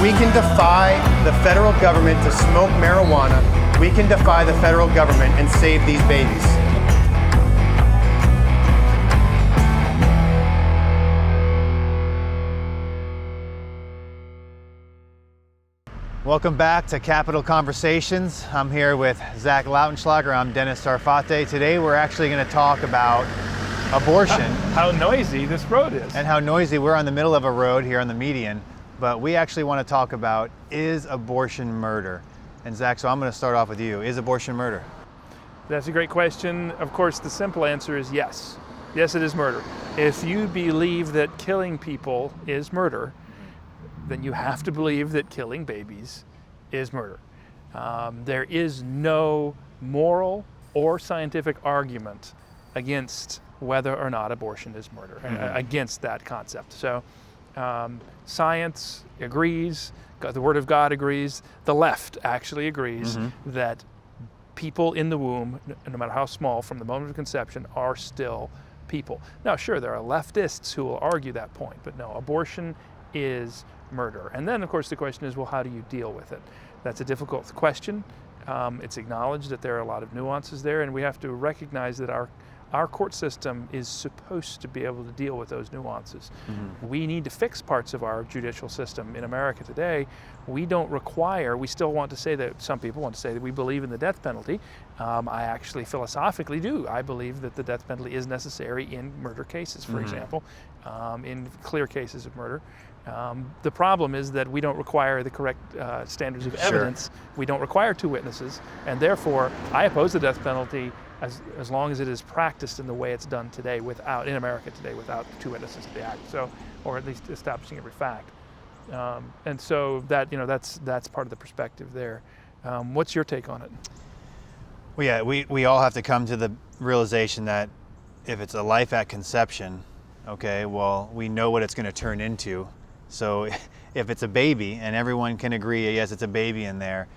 we can defy the federal government to smoke marijuana, we can defy the federal government and save these babies. Welcome back to Capital Conversations. I'm here with Zach Lautenschlager. I'm Dennis Sarfate. Today we're actually going to talk about abortion. How noisy this road is. And how noisy. We're on the middle of a road here on the median, but we actually want to talk about, is abortion murder? And Zach, so I'm going to start off with you. Is abortion murder? That's a great question. Of course, the simple answer is yes. Yes, it is murder. If you believe that killing people is murder, then you have to believe that killing babies is murder. There is no moral or scientific argument against whether or not abortion is murder, against that concept. So science agrees, the Word of God agrees, the left actually agrees that people in the womb, no matter how small, from the moment of conception, are still people. Now, sure, there are leftists who will argue that point, but no, abortion is murder. And then, of course, the question is, well, how do you deal with it? That's a difficult question. It's acknowledged that there are a lot of nuances there, and we have to recognize that our court system is supposed to be able to deal with those nuances. We need to fix parts of our judicial system in America today. We still want to say that, some people want to say that we believe in the death penalty. I actually philosophically do. I believe that the death penalty is necessary in murder cases, for example, in clear cases of murder. The problem is that we don't require the correct standards of evidence. We don't require two witnesses, and therefore I oppose the death penalty as long as it is practiced in the way it's done today, in America today, without two witnesses to the act. So, or at least establishing every fact. And so that's part of the perspective there. What's your take on it? Well, yeah, we all have to come to the realization that if it's a life at conception, okay, well, we know what it's going to turn into. So if it's a baby and everyone can agree, yes, it's a baby in there,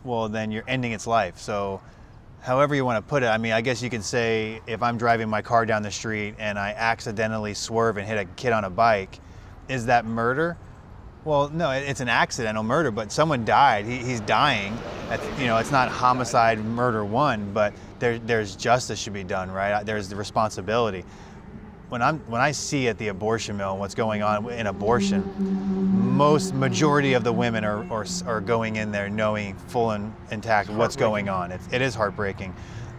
well, then you're ending its life. So however you want to put it, I mean, I guess you can say if I'm driving my car down the street and I accidentally swerve and hit a kid on a bike, is that murder? Well, no, it's an accidental murder, but someone died. He's dying. It's not homicide murder one, but there's justice should be done, right? There's the responsibility. When I see at the abortion mill what's going on in abortion, majority of the women are going in there knowing full and intact what's going on. It is heartbreaking.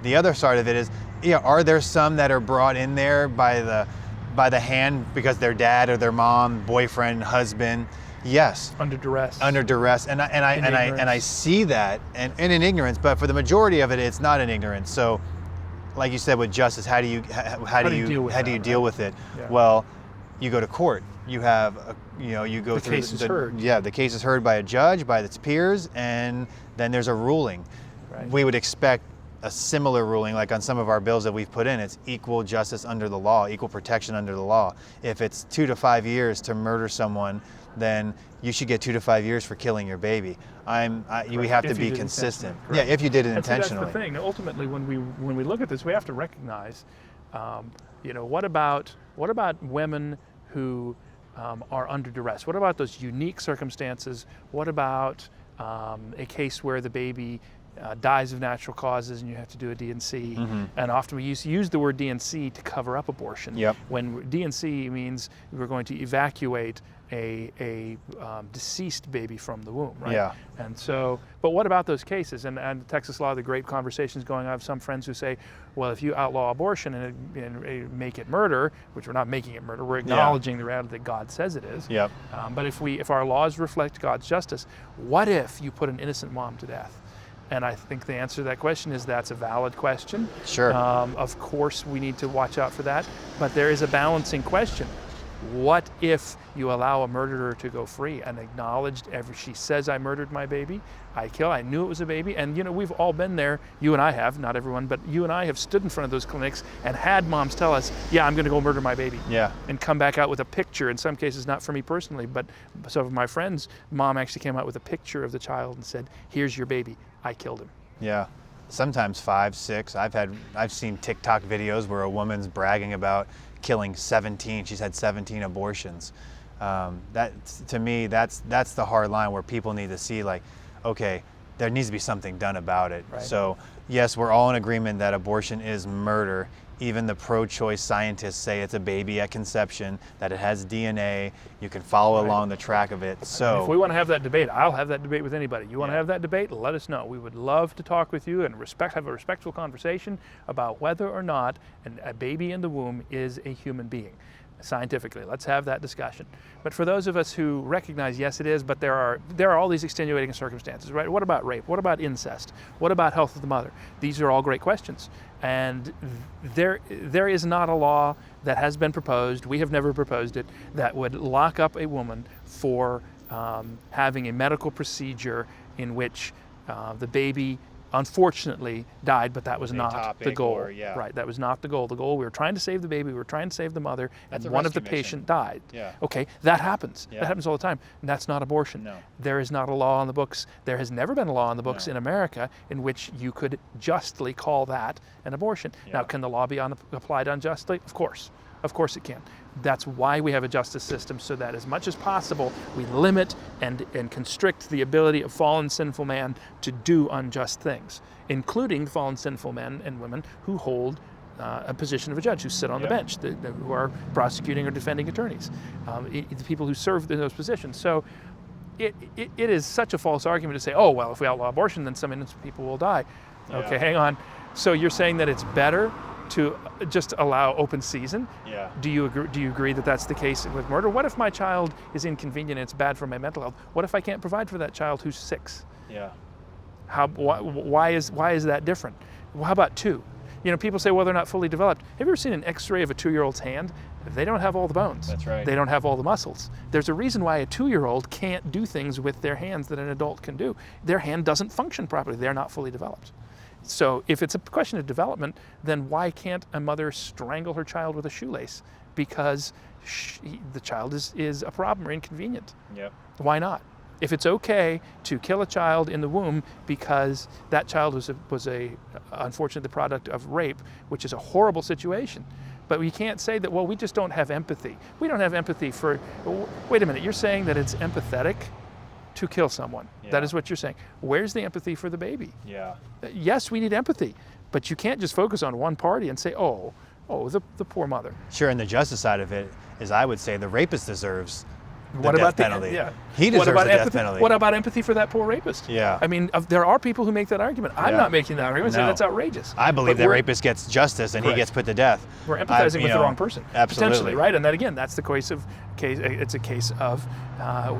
The other side of it is, are there some that are brought in there by the hand because their dad or their mom, boyfriend, husband? Yes. Under duress. Under duress, and I see that and in ignorance, but for the majority of it, it's not in ignorance. So, like you said with justice, how do you deal with it? Yeah. Well, you go to court. You have you go through the case is heard. Yeah, the case is heard by a judge, by its peers, and then there's a ruling. Right. We would expect a similar ruling, like on some of our bills that we've put in. It's equal justice under the law, equal protection under the law. If it's 2 to 5 years to murder someone, then you should get 2 to 5 years for killing your baby. We have to be consistent. Yeah, if you did it intentionally. That's the thing. Ultimately, when we look at this, we have to recognize, what about women who are under duress? What about those unique circumstances? What about a case where the baby dies of natural causes and you have to do a D&C? And often we use the word D&C to cover up abortion. Yep. When D&C means we're going to evacuate a deceased baby from the womb, right? Yeah. And so, but what about those cases? And Texas law, the great conversations going on. I have some friends who say, well, if you outlaw abortion and make it murder, which we're not making it murder, we're acknowledging the reality that God says it is. Yep. But if our laws reflect God's justice, what if you put an innocent mom to death? And I think the answer to that question is that's a valid question. Sure. Of course, we need to watch out for that, but there is a balancing question. What if you allow a murderer to go free and acknowledged she says, I murdered my baby, I knew it was a baby, and we've all been there, you and I have, not everyone, but you and I have stood in front of those clinics and had moms tell us, yeah, I'm going to go murder my baby. Yeah. And come back out with a picture, in some cases not for me personally, but some of my friends' mom actually came out with a picture of the child and said, here's your baby, I killed him. Yeah. Sometimes 5, 6. I've seen TikTok videos where a woman's bragging about killing 17. She's had 17 abortions. That, to me, that's the hard line where people need to see, like, okay, there needs to be something done about it. Right. So yes, we're all in agreement that abortion is murder. Even the pro-choice scientists say it's a baby at conception, that it has DNA, you can follow along the track of it. So if we want to have that debate, I'll have that debate with anybody. You want to Yeah. have that debate? Let us know. We would love to talk with you and have a respectful conversation about whether or not a baby in the womb is a human being. Scientifically, let's have that discussion. But for those of us who recognize, yes, it is, but there are all these extenuating circumstances, right? What about rape? What about incest? What about health of the mother? These are all great questions. And there is not a law that has been proposed, we have never proposed it, that would lock up a woman for having a medical procedure in which the baby unfortunately died, but that was not the goal. Right, that was not the goal. The goal, we were trying to save the baby, we were trying to save the mother, and one of the patient died. Yeah. Okay, that happens. Yeah. That happens all the time. And that's not abortion. No. There is not a law on the books. There has never been a law on the books in America in which you could justly call that an abortion. Yeah. Now, can the law be applied unjustly? Of course. Of course it can. That's why we have a justice system, so that as much as possible we limit and constrict the ability of fallen sinful man to do unjust things, including fallen sinful men and women who hold a position of a judge, who sit on the bench, who are prosecuting or defending attorneys, the people who serve in those positions. So it is such a false argument to say, oh, well, if we outlaw abortion, then some innocent people will die. Yeah. Okay, hang on. So you're saying that it's better to just allow open season? Yeah. Do you agree that that's the case with murder? What if my child is inconvenient and it's bad for my mental health? What if I can't provide for that child who's 6? Yeah. Why is that different? How about 2? You know, people say, well, they're not fully developed. Have you ever seen an X-ray of a 2-year-old's hand? They don't have all the bones. That's right. They don't have all the muscles. There's a reason why a 2-year-old can't do things with their hands that an adult can do. Their hand doesn't function properly. They're not fully developed. So if it's a question of development, then why can't a mother strangle her child with a shoelace? Because the child is a problem or inconvenient. Yep. Why not? If it's okay to kill a child in the womb because that child was unfortunately the product of rape, which is a horrible situation, but we can't say that, well, we just don't have empathy. We don't have empathy for, wait a minute, you're saying that it's empathetic to kill someone. Yeah. That is what you're saying. Where's the empathy for the baby? Yeah. Yes, we need empathy, but you can't just focus on one party and say, oh, the poor mother. Sure, and the justice side of it is, I would say, the rapist deserves the What death about penalty. Yeah. He deserves the death empathy? penalty. What about empathy for that poor rapist? Yeah. I mean, there are people who make that argument. I'm Yeah. not making that argument. I say No. that's outrageous. I believe But that we're- rapist gets justice and he Correct. gets put to death. We're empathizing with the wrong person, Absolutely. potentially, right? And then again, that's the case. It's a case of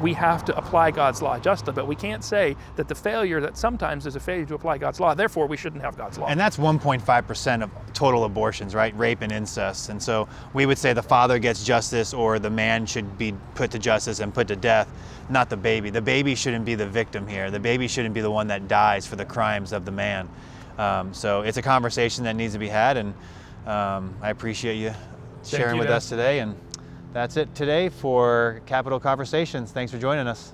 we have to apply God's law justly, but we can't say that that sometimes there's a failure to apply God's law. Therefore, we shouldn't have God's law. And that's 1.5% of total abortions, right? Rape and incest. And so we would say the father gets justice, or the man should be put to justice and put to death, not the baby. The baby shouldn't be the victim here. The baby shouldn't be the one that dies for the crimes of the man. So it's a conversation that needs to be had, and I appreciate you sharing with us today. And that's it today for Capital Conversations. Thanks for joining us.